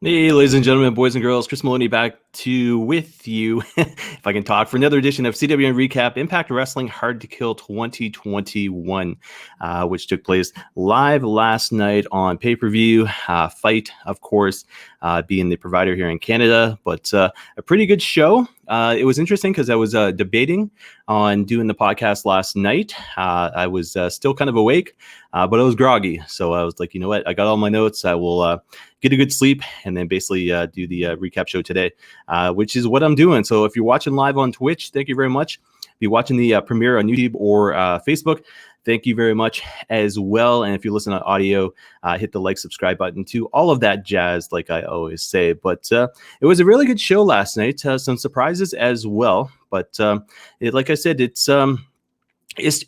Hey, ladies and gentlemen, boys and girls, Chris Maloney back with you, if I can talk, for another edition of CWN Recap, Impact Wrestling Hard to Kill 2021, which took place live last night on pay-per-view. Fight, of course, being the provider here in Canada, but a pretty good show. It was interesting because I was debating on doing the podcast last night. I was still kind of awake, but I was groggy. So I was like, you know what? I got all my notes. I will get a good sleep and then basically do the recap show today, which is what I'm doing. So if you're watching live on Twitch, thank you very much. If you're watching the premiere on YouTube or Facebook, thank you very much as well. And if you listen on audio, hit the like, subscribe button to all of that jazz, like I always say. But it was a really good show last night. Some surprises as well. But like I said, it's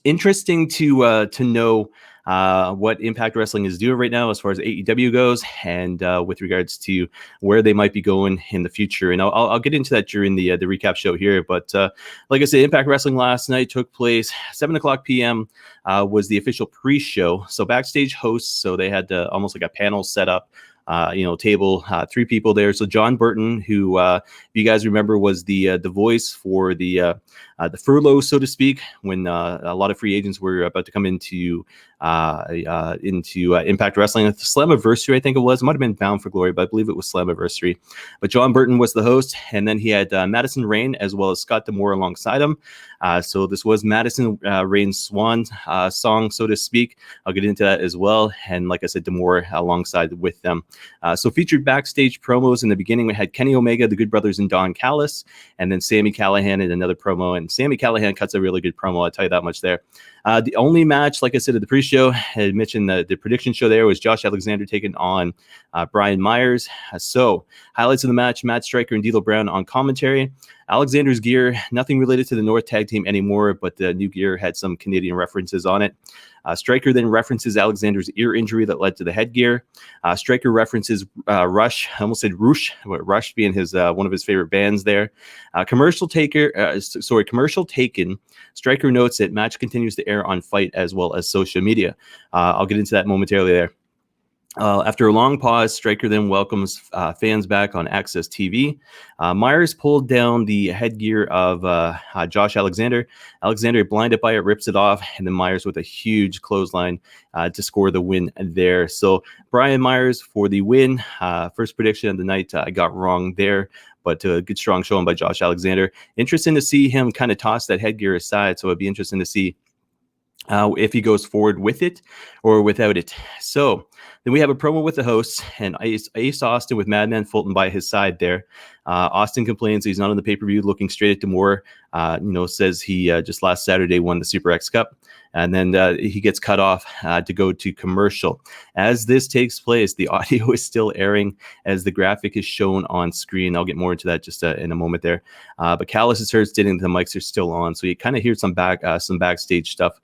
interesting to know what Impact Wrestling is doing right now as far as AEW goes, and with regards to where they might be going in the future. And I'll get into that during the recap show here. But like I said, Impact Wrestling last night took place 7:00 p.m. Was the official pre-show. So backstage hosts, so they had almost like a panel set up. Table, 3 people there. So John Burton, who, if you guys remember, was the voice for the furlough, so to speak, when a lot of free agents were about to come into Impact Wrestling. At the Slammiversary, I think it was. It might have been Bound for Glory, but I believe it was Slammiversary. But John Burton was the host, and then he had Madison Rayne as well as Scott D'Amore alongside him. So this was Madison Rayne's Swan song, so to speak. I'll get into that as well. And like I said, D'Amore alongside with them. So featured backstage promos in the beginning. We had Kenny Omega, the Good Brothers, and Don Callis, and then Sammy Callahan in another promo. And Sammy Callahan cuts a really good promo, I'll tell you that much there. The only match, like I said at the pre-show, I had mentioned the prediction show there, was Josh Alexander taking on Brian Myers. So highlights of the match: Matt Striker and D'Lo Brown on commentary. Alexander's gear, nothing related to the North Tag Team anymore, but the new gear had some Canadian references on it. Striker then references Alexander's ear injury that led to the headgear. Striker references Rush. I almost said Rush, Rush being his one of his favorite bands there. Commercial taken. Striker notes that match continues to air on Fight as well as social media. I'll get into that momentarily there. After a long pause, Striker then welcomes fans back on Access TV. Myers pulled down the headgear of Josh Alexander. Alexander, blinded by it, rips it off, and then Myers with a huge clothesline to score the win there. So Brian Myers for the win. First prediction of the night, I got wrong there, but a good strong showing by Josh Alexander. Interesting to see him kind of toss that headgear aside, so it'd be interesting to see if he goes forward with it or without it. So then we have a promo with the hosts and Ace Austin with Madman Fulton by his side there. Austin complains he's not on the pay-per-view, looking straight at D'Amore. Says he just last Saturday won the Super X Cup. And then he gets cut off to go to commercial. As this takes place, the audio is still airing as the graphic is shown on screen. I'll get more into that just in a moment there. But Callis is heard stating that the mics are still on. So you kind of hear some backstage stuff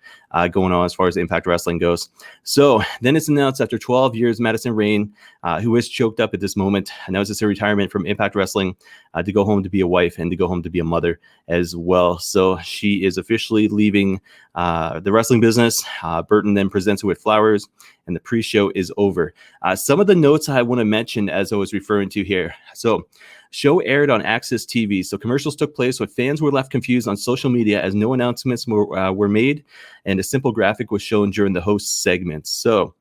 going on as far as Impact Wrestling goes. So then it's announced after 12 years, Madison Rayne, who is choked up at this moment, announces her retirement from Impact Wrestling to go home to be a wife and to go home to be a mother as well. So she is officially leaving the wrestling business. Burton then presents her with flowers, and the pre-show is over. Some of the notes I want to mention as I was referring to here. So show aired on Access TV. So commercials took place, but fans were left confused on social media as no announcements were made, and a simple graphic was shown during the host segments. So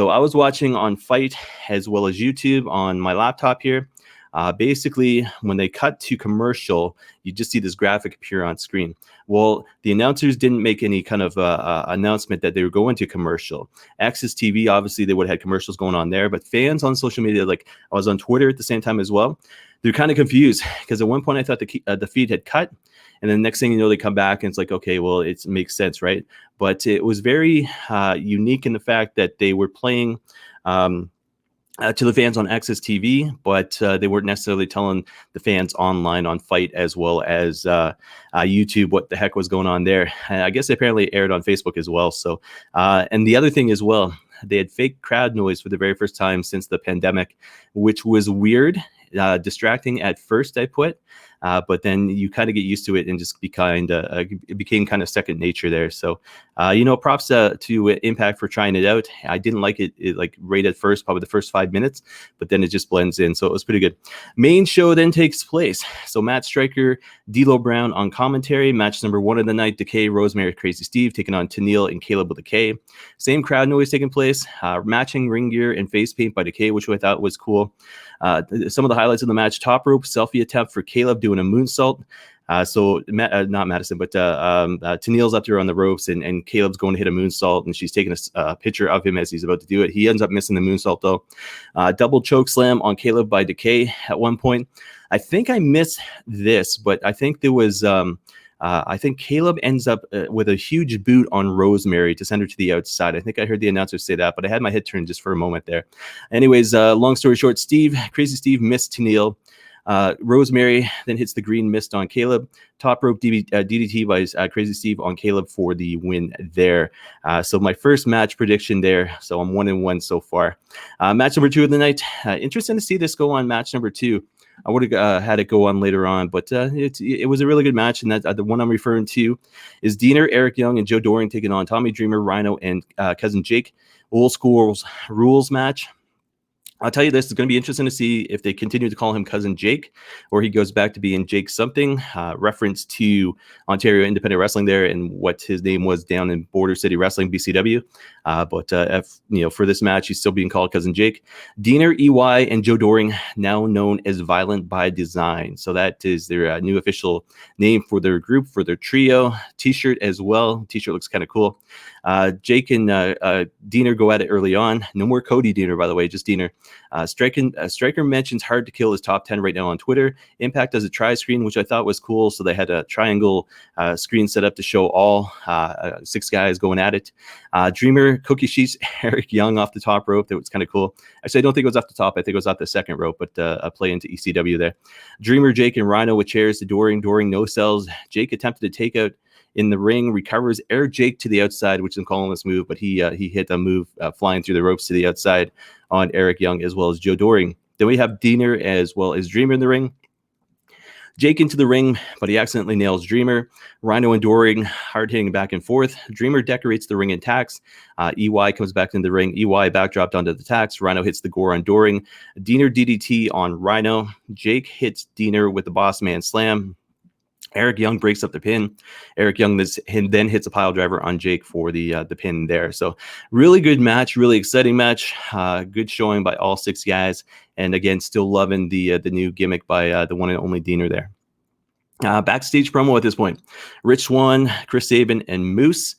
I was watching on Fight as well as YouTube on my laptop here. Basically, when they cut to commercial, you just see this graphic appear on screen. Well, the announcers didn't make any kind of announcement that they were going to commercial. Access TV, obviously, they would have had commercials going on there, but fans on social media, like I was on Twitter at the same time as well, they're kind of confused because at one point I thought the feed had cut, and then next thing you know, they come back and it's like, okay, well, it makes sense, right? But it was very unique in the fact that they were playing to the fans on Access TV, but they weren't necessarily telling the fans online on Fight as well as YouTube what the heck was going on there. And I guess they apparently aired on Facebook as well. So, and the other thing as well, they had fake crowd noise for the very first time since the pandemic, which was weird, distracting at first, I put. but then you kind of get used to it and just it became kind of second nature there. So, props to Impact for trying it out. I didn't like it like right at first, probably the first 5 minutes, but then it just blends in. So it was pretty good. Main show then takes place. So Matt Striker, D'Lo Brown on commentary. Match number 1 of the night, Decay, Rosemary, Crazy Steve taking on Tenille and Caleb with Decay. Same crowd noise taking place. Matching ring gear and face paint by Decay, which I thought was cool. Some of the highlights of the match: top rope selfie attempt for Caleb doing a moonsault. Not Madison, but Tenille's up there on the ropes, and Caleb's going to hit a moonsault, and she's taking a picture of him as he's about to do it. He ends up missing the moonsault, though. Double choke slam on Caleb by Decay at one point. I think I missed this, but I think there was... I think Caleb ends up with a huge boot on Rosemary to send her to the outside. I think I heard the announcer say that, but I had my head turned just for a moment there. Anyways, long story short, Crazy Steve missed Tenille. Rosemary then hits the green mist on Caleb. Top rope DDT by Crazy Steve on Caleb for the win there. So my first match prediction there. So I'm 1-1 so far. Match number 2 of the night. Interesting to see this go on match number 2. I would have had it go on later on, but it was a really good match. And that the one I'm referring to is Diener, Eric Young, and Joe Doring taking on Tommy Dreamer, Rhino, and Cousin Jake. Old school rules match. I'll tell you this, it's going to be interesting to see if they continue to call him Cousin Jake or he goes back to being Jake something, reference to Ontario Independent Wrestling there and what his name was down in Border City Wrestling, BCW. For this match, he's still being called Cousin Jake. Diener, EY, and Joe Doring, now known as Violent by Design. So that is their new official name for their group, for their trio. T-shirt as well. T-shirt looks kind of cool. Jake and Diener go at it early on. No more Cody Diener, by the way, just Diener. Striker mentions Hard to Kill is top 10 right now on Twitter. Impact does a tri-screen, which I thought was cool. So they had a triangle screen set up to show all 6 guys going at it. Dreamer, Cookie Sheets, Eric Young off the top rope. That was kind of cool. Actually, I don't think it was off the top. I think it was off the second rope, but a play into ECW there. Dreamer, Jake, and Rhino with chairs to Doring. Doring no sells. Jake attempted to take out in the ring, recovers, air Jake to the outside, which is a calling move, but he hit a move flying through the ropes to the outside on Eric Young as well as Joe Doring. Then we have Diener as well as Dreamer in the ring. Jake into the ring, but he accidentally nails Dreamer. Rhino and Doring hard hitting back and forth. Dreamer decorates the ring and tacks. EY comes back into the ring. EY backdropped onto the tacks. Rhino hits the gore on Doring. Diener DDT on Rhino. Jake hits Diener with the Boss Man Slam. Eric Young breaks up the pin. Eric Young then hits a pile driver on Jake for the pin there. So really good match, really exciting match. Good showing by all 6 guys. And again, still loving the new gimmick by the one and only Diener there. Backstage promo at this point. Rich Swan, Chris Sabin, and Moose.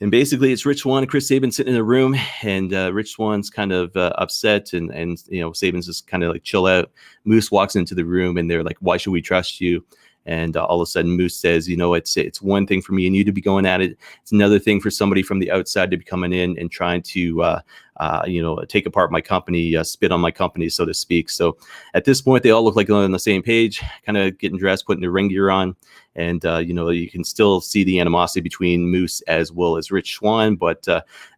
And basically, it's Rich Swan and Chris Sabin sitting in a room, and Rich Swan's kind of upset, and Sabin's just kind of like chill out. Moose walks into the room, and they're like, "Why should we trust you?" And all of a sudden, Moose says, it's one thing for me and you to be going at it. It's another thing for somebody from the outside to be coming in and trying to, take apart my company, spit on my company, so to speak. So at this point, they all look like they're on the same page, kind of getting dressed, putting their ring gear on. And, you can still see the animosity between Moose as well as Rich Swan, but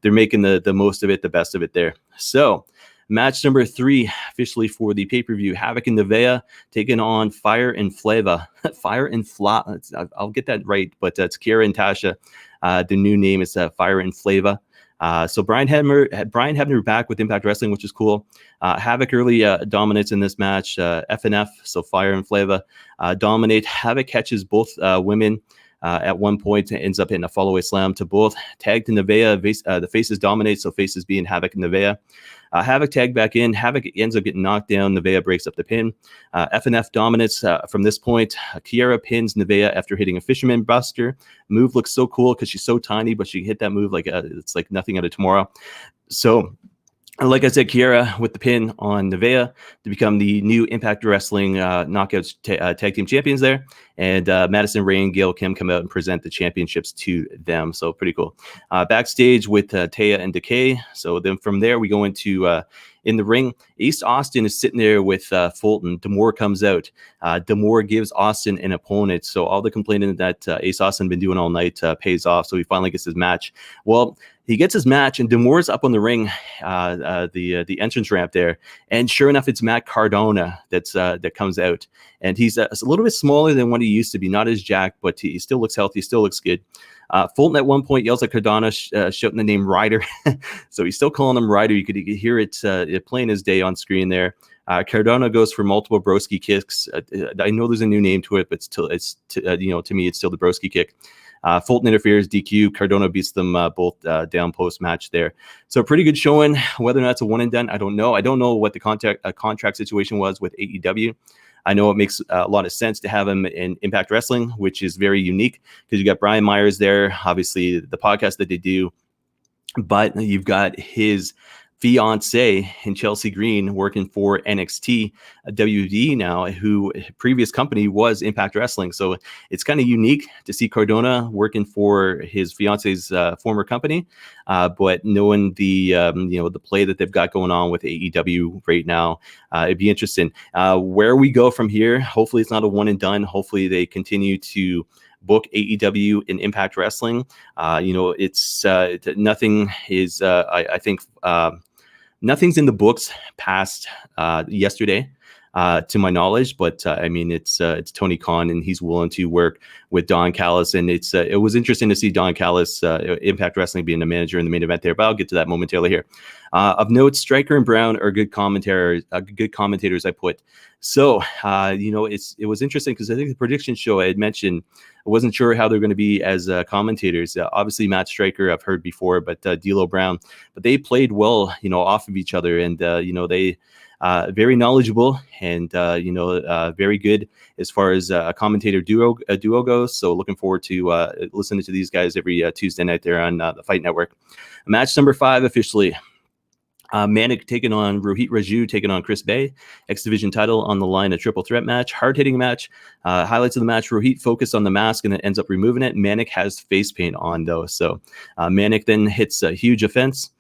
they're making the most of it, the best of it there. So match number 3, officially for the pay-per-view, Havoc and Nevaeh taking on Fire and Flava. Fire and Flava. I'll get that right, but it's Kiera and Tasha. The new name is Fire and Flava. So Brian Hebner back with Impact Wrestling, which is cool. Havoc early dominates in this match. FNF, so Fire and Flava dominate. Havoc catches both women. At one point, ends up hitting a follow-away slam to both. Tag to Nevaeh. The faces dominate, so faces being Havoc and Nevaeh. Havoc tagged back in. Havoc ends up getting knocked down. Nevaeh breaks up the pin. FNF dominates from this point. Kiera pins Nevaeh after hitting a Fisherman Buster. Move looks so cool because she's so tiny, but she hit that move like it's like nothing out of tomorrow. So, like I said, Kiera with the pin on Nevaeh to become the new Impact Wrestling Knockouts tag team champions there. And Madison Ray and Gail Kim come out and present the championships to them. So pretty cool. Backstage with Taya and Decay. So then from there, we go into In the ring, Ace Austin is sitting there with Fulton. D'Amore comes out. D'Amore gives Austin an opponent. So all the complaining that Ace Austin been doing all night pays off. So he finally gets his match. Well, he gets his match, and D'Amore's up on the ring, the entrance ramp there, and sure enough, it's Matt Cardona that comes out, and he's a little bit smaller than what he used to be, not as jacked, but he still looks healthy, still looks good. Fulton at one point yells at Cardona, shouting the name Ryder, so he's still calling him Ryder. You could hear it playing his day on screen there. Cardona goes for multiple broski kicks. I know there's a new name to it, but to me, it's still the broski kick. Fulton interferes, DQ. Cardona beats them both down post match there. So pretty good showing. Whether or not it's a one and done, I don't know. I don't know what the contract situation was with AEW. I know it makes a lot of sense to have him in Impact Wrestling, which is very unique because you got Brian Myers there, obviously the podcast that they do, but you've got his fiance in Chelsea Green working for NXT WD now, who previous company was Impact Wrestling. So it's kind of unique to see Cardona working for his fiance's former company, but knowing the the play that they've got going on with AEW right now, it'd be interesting where we go from here. Hopefully it's not a one and done. Hopefully they continue to book AEW in Impact Wrestling. It's nothing is I think nothing's in the books past yesterday, to my knowledge. But I mean, it's Tony Khan, and he's willing to work with Don Callis, and it was interesting to see Don Callis, Impact Wrestling, being the manager in the main event there. But I'll get to that momentarily here. Of note, Stryker and Brown are good commentators. I put. So it was interesting because I think the prediction show I had mentioned, I wasn't sure how they're going to be as commentators. Obviously, Matt Stryker I've heard before, but D'Lo Brown, but they played well, off of each other, and they very knowledgeable and very good as far as a commentator duo goes. So looking forward to listening to these guys every Tuesday night there on the Fight Network. Match number 5 officially. Manik taking on Rohit Raju, taking on Chris Bay. X Division title on the line, a triple threat match, hard-hitting match. Highlights of the match: Rohit focused on the mask and then ends up removing it. Manik has face paint on though, so Manik then hits a huge offense.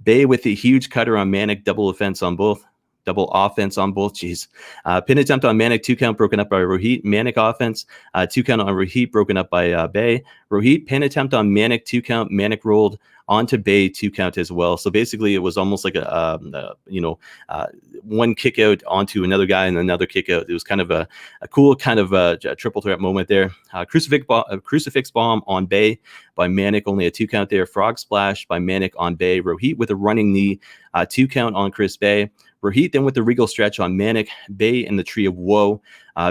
Bay with a huge cutter on Manik, double offense on both. Jeez. Pin attempt on Manik, 2 count broken up by Rohit. Manik offense, 2 count on Rohit broken up by Bay. Rohit pin attempt on Manik, 2 count. Manik rolled onto Bay, 2 count as well. So basically it was almost like one kick out onto another guy and another kick out. It was kind of a cool kind of a triple threat moment there. Crucifix bomb on Bay by Manik, only a 2 count there. Frog splash by Manik on Bay. Rohit with a running knee, 2 count on Chris Bay. Rohit then with the regal stretch on Manik. Bay in the Tree of Woe.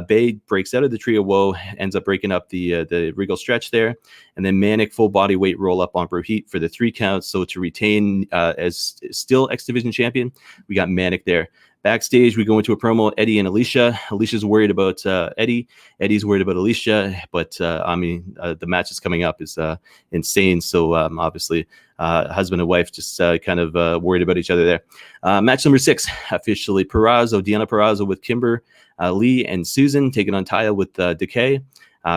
Bay breaks out of the Tree of Woe, ends up breaking up the regal stretch there. And then Manik full body weight roll up on Rohit for the 3 counts. So to retain as still X Division champion, we got Manik there. Backstage, we go into a promo, Eddie and Alicia. Alicia's worried about Eddie. Eddie's worried about Alicia. But, the match is coming up is insane. So, obviously, husband and wife just kind of worried about each other there. Match number 6, officially Diana Purrazzo with Kimber Lee and Susan taking on Taya with Decay.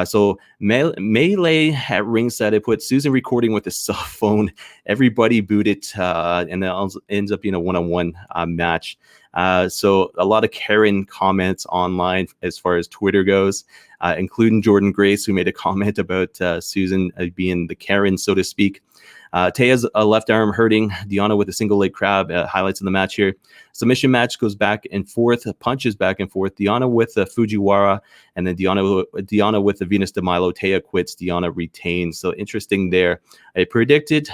So Melee at ringside, I put Susan recording with a cell phone. Everybody booed it, and that ends up being a one-on-one match. So a lot of Karen comments online as far as Twitter goes, including Jordan Grace, who made a comment about Susan being the Karen, so to speak. Taya's left arm hurting. Deonna with a single leg crab. Highlights of the match here. Submission match goes back and forth. Punches back and forth. Deonna with the Fujiwara, and then Deonna with the Venus de Milo. Taya quits. Deonna retains. So interesting there. I predicted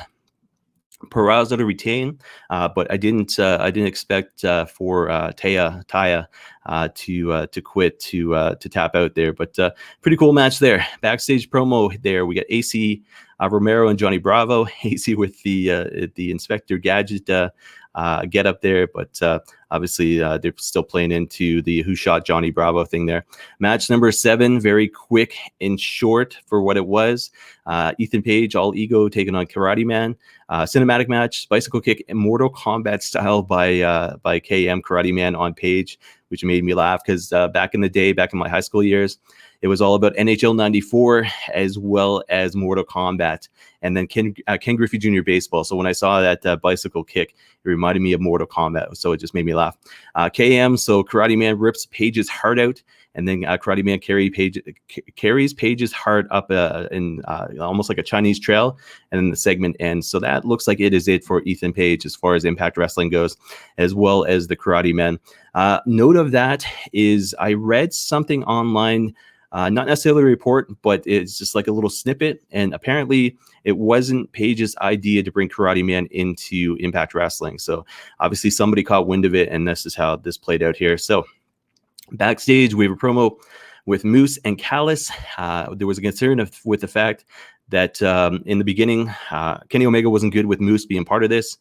Purrazzo to retain, but I didn't expect for Taya to quit, to tap out there. But pretty cool match there. Backstage promo there. We got AC Romero and Johnny Bravo. AC with the Inspector Gadget get up there, but obviously they're still playing into the who shot Johnny Bravo thing there. Match number 7, very quick and short for what it was. Ethan Page, All Ego, taking on Karate Man. Cinematic match, bicycle kick, Mortal Kombat style by KM Karate Man on Page, which made me laugh because back in the day, back in my high school years, It was all about NHL 94 as well as Mortal Kombat, and then Ken Griffey Jr. Baseball. So when I saw that bicycle kick, it reminded me of Mortal Kombat, so it just made me laugh. KM, so Karate Man rips Paige's heart out, and then Karate Man carries Paige's heart up in almost like a Chinese trail, and then the segment ends. So that looks like it is it for Ethan Page as far as Impact Wrestling goes, as well as the Karate Man. Note of that is I read something online, not necessarily a report, but it's just like a little snippet, and apparently it wasn't Page's idea to bring Karate Man into Impact Wrestling. So obviously somebody caught wind of it, and this is how this played out here. So backstage, we have a promo with Moose and Callis. There was a concern with the fact that in the beginning, Kenny Omega wasn't good with Moose being part of this.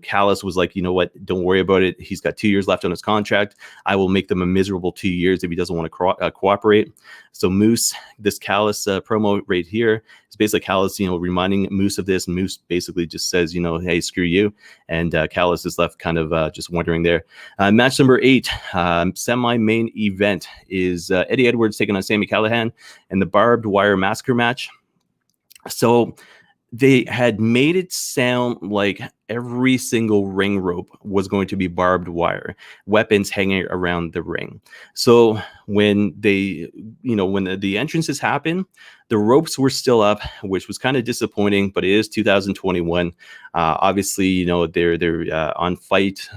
Callis was like, you know what, don't worry about it. He's got 2 years left on his contract. I will make them a miserable 2 years if he doesn't want to cooperate. So Moose, this Callis promo right here is basically Callis, reminding Moose of this. And Moose basically just says, hey, screw you. And Callis is left kind of just wondering there. Match number 8, semi-main event is Eddie Edwards taking on Sammy Callahan in the barbed wire massacre match. So they had made it sound like every single ring rope was going to be barbed wire, weapons hanging around the ring. So when they, when the entrances happened, the ropes were still up, which was kind of disappointing, but it is 2021. Obviously, they're on Fight.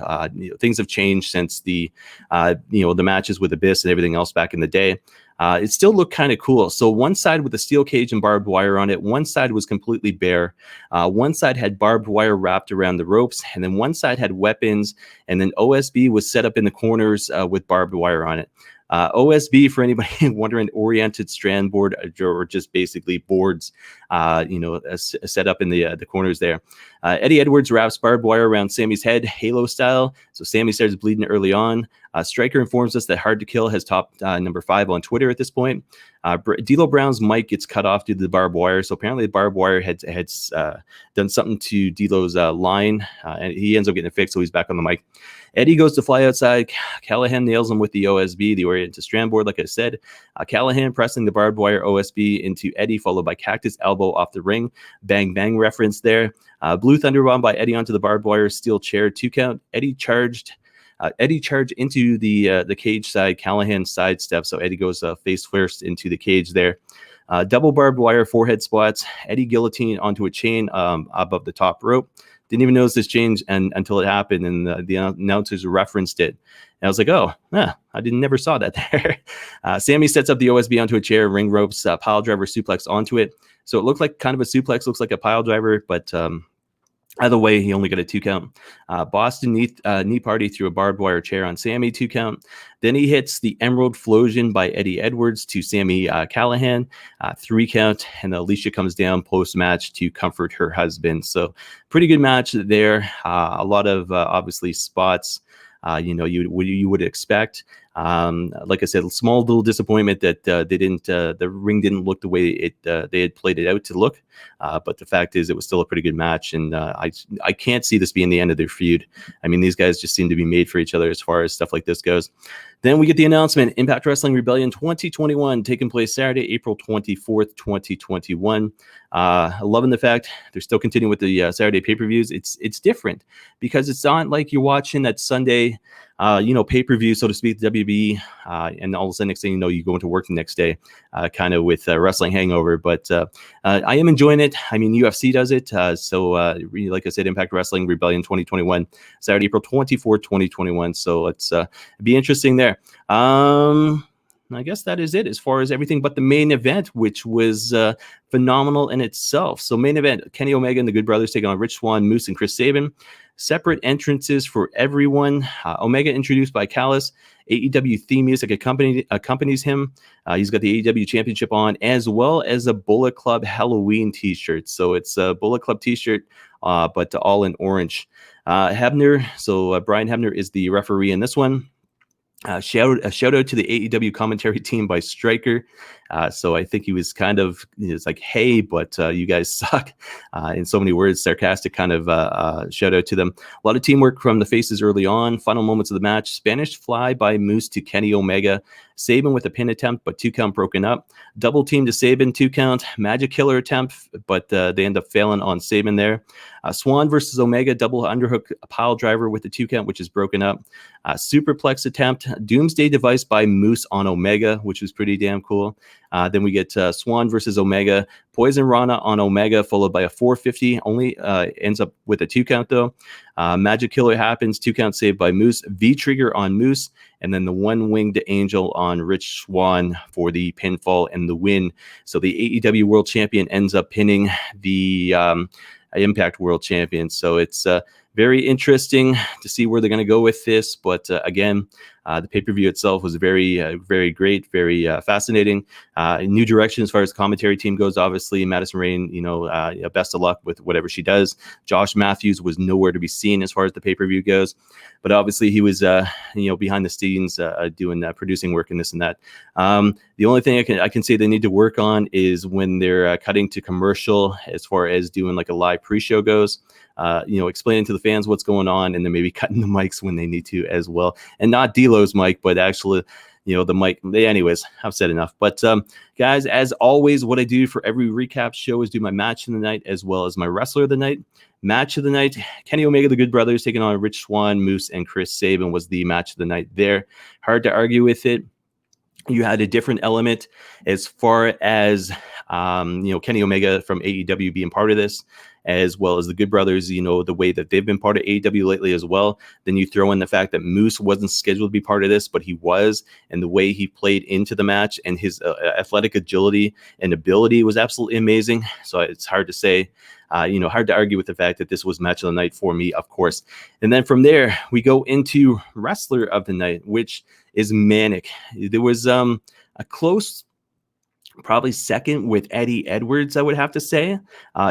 Things have changed since the matches with Abyss and everything else back in the day. It still looked kind of cool. So one side with a steel cage and barbed wire on it. One side was completely bare. One side had barbed wire wrapped around the ropes. And then one side had weapons. And then OSB was set up in the corners with barbed wire on it. OSB, for anybody wondering, oriented strand board, or just basically boards, set up in the corners there. Eddie Edwards wraps barbed wire around Sammy's head, Halo style. So Sammy starts bleeding early on. Stryker informs us that Hard to Kill has topped number 5 on Twitter at this point. D'Lo Brown's mic gets cut off due to the barbed wire. So apparently the barbed wire had done something to D'Lo's line, and he ends up getting it fixed, so he's back on the mic. Eddie goes to fly outside. Callahan nails him with the OSB, the oriented strand board, like I said. Callahan pressing the barbed wire OSB into Eddie, followed by Cactus Elbow off the ring. Bang, bang reference there. Blue Thunder Bomb by Eddie onto the barbed wire steel chair, 2 count. Eddie charged into the cage side. Callahan sidestep, so Eddie goes face first into the cage there. Double barbed wire forehead spots. Eddie guillotine onto a chain above the top rope. Didn't even notice this change until it happened, and the announcers referenced it. And I was like, oh, I never saw that there. Sammy sets up the OSB onto a chair, ring ropes, pile driver suplex onto it. So it looked like kind of a suplex, looks like a pile driver, but either way, he only got a 2 count. Boston knee party through a barbed wire chair on Sammy, 2 count. Then he hits the Emerald Flosion by Eddie Edwards to Sammy Callahan, 3 count. And Alicia comes down post-match to comfort her husband. So pretty good match there. A lot of, obviously, spots, you would expect. Like I said, small little disappointment that the ring didn't look the way they had played it out to look. But the fact is, it was still a pretty good match, and I can't see this being the end of their feud. I mean, these guys just seem to be made for each other as far as stuff like this goes. Then we get the announcement: Impact Wrestling Rebellion 2021, taking place Saturday, April 24th, 2021. Loving the fact they're still continuing with the Saturday pay-per-views. It's different because it's not like you're watching that Sunday pay-per-view, so to speak, WWE, and all of a sudden, next thing you know, you go into work the next day, kind of with wrestling hangover. But I am enjoying it. I mean, UFC does it. So really, like I said, Impact Wrestling Rebellion 2021, Saturday, April 24th, 2021. So it's be interesting there. I guess that is it as far as everything but the main event, which was phenomenal in itself. So main event, Kenny Omega and the Good Brothers taking on Rich Swan, Moose, and Chris Sabin. Separate entrances for everyone. Omega introduced by Callis. AEW theme music accompanies him. He's got the AEW championship on, as well as a Bullet Club Halloween t-shirt. So it's a Bullet Club t-shirt, but all in orange. Hebner, so Brian Hebner is the referee in this one. A shout out to the AEW commentary team by Stryker. So I think he was kind of, it's like, hey, but you guys suck, in so many words, sarcastic kind of shout out to them. A lot of teamwork from the faces early on. Final moments of the match: Spanish fly by Moose to Kenny Omega. Sabin with a pin attempt, but 2 count broken up. Double team to Sabin, 2 count. Magic Killer attempt, but they end up failing on Sabin there. Swan versus Omega, double underhook pile driver with the 2 count, which is broken up. Superplex attempt, Doomsday device by Moose on Omega, which was pretty damn cool. Then we get Swan versus Omega, Poison Rana on Omega, followed by a 450. Only ends up with a 2 count though. Magic Killer happens, 2 count saved by Moose. V Trigger on Moose, and then the One Winged Angel on Rich Swan for the pinfall and the win. So the AEW World Champion ends up pinning the Impact World Champion. So it's very interesting to see where they're going to go with this. But again, the pay-per-view itself was very great, very fascinating. New direction as far as the commentary team goes. Obviously, Madison Rayne, best of luck with whatever she does. Josh Matthews was nowhere to be seen as far as the pay-per-view goes. But obviously, he was, behind the scenes doing producing work and this and that. The only thing I can say they need to work on is when they're cutting to commercial, as far as doing like a live pre-show goes. Explaining to the fans what's going on, and then maybe cutting the mics when they need to as well, and not D'Lo's mic, but actually, the mic. Anyways, I've said enough. But guys, as always, what I do for every recap show is do my match of the night as well as my wrestler of the night. Match of the night: Kenny Omega, the Good Brothers, taking on Rich Swan, Moose, and Chris Sabin was the match of the night there. Hard to argue with it. You had a different element as far as Kenny Omega from AEW being part of this, as well as the Good Brothers, the way that they've been part of AEW lately as well. Then you throw in the fact that Moose wasn't scheduled to be part of this, but he was, and the way he played into the match and his athletic agility and ability was absolutely amazing. So it's hard to say, hard to argue with the fact that this was match of the night for me, of course. And then from there, we go into wrestler of the night, which is Manic. There was a close, probably second with Eddie Edwards, I would have to say.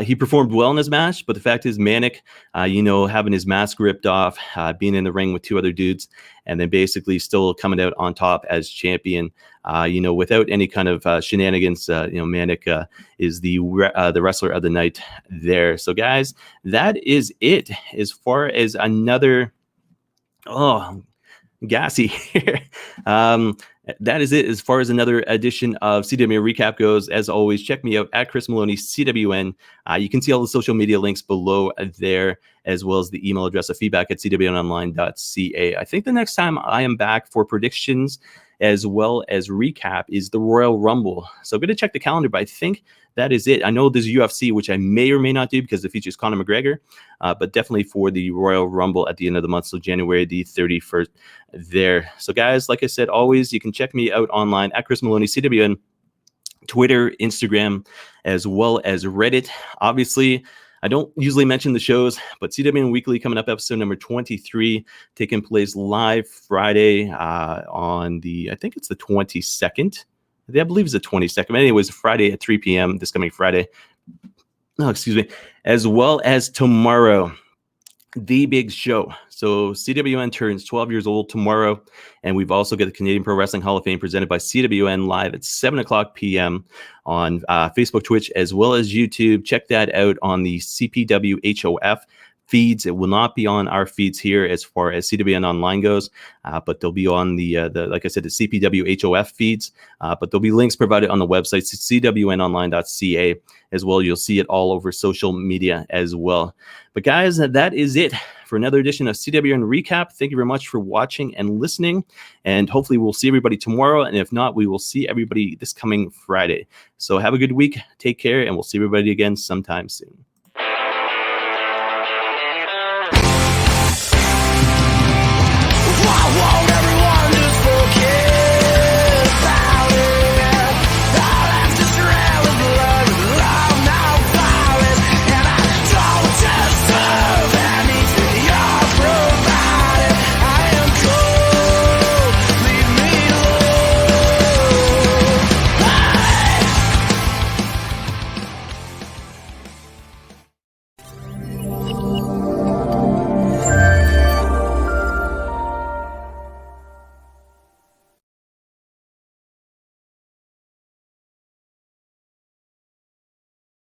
He performed well in his match, but the fact is Manic, having his mask ripped off, being in the ring with 2 other dudes, and then basically still coming out on top as champion, without any kind of shenanigans. Manic is the wrestler of the night there. So guys, that is it as far as another... gassy here. That is it as far as another edition of CWN Recap goes. As always, check me out at Chris Maloney CWN. You can see all the social media links below there, as well as the email address of feedback@cwnonline.ca. I think the next time I am back for predictions as well as recap is the Royal Rumble. So I'm going to check the calendar, but I think that is it. I know there's UFC, which I may or may not do because it features Conor McGregor, but definitely for the Royal Rumble at the end of the month, so January the 31st there. So guys, like I said, always, you can check me out online at Chris Maloney CWN, Twitter, Instagram, as well as Reddit. Obviously, I don't usually mention the shows, but CWN Weekly coming up, episode number 23, taking place live Friday on I think it's the 22nd. I believe it's the 22nd. But anyways, Friday at 3 p.m. this coming Friday. No, excuse me. As well as tomorrow, the big show. So CWN turns 12 years old tomorrow, and we've also got the Canadian Pro Wrestling Hall of Fame presented by CWN live at 7 o'clock p.m. on Facebook, Twitch, as well as YouTube. Check that out on the CPW HOF feeds. It will not be on our feeds here as far as CWN Online goes, but they'll be on the like I said, the CPW HOF feeds. But there'll be links provided on the website, cwnonline.ca as well. You'll see it all over social media as well. But guys, that is it for another edition of CWN Recap. Thank you very much for watching and listening, and hopefully we'll see everybody tomorrow. And if not, we will see everybody this coming Friday. So have a good week. Take care, and we'll see everybody again sometime soon.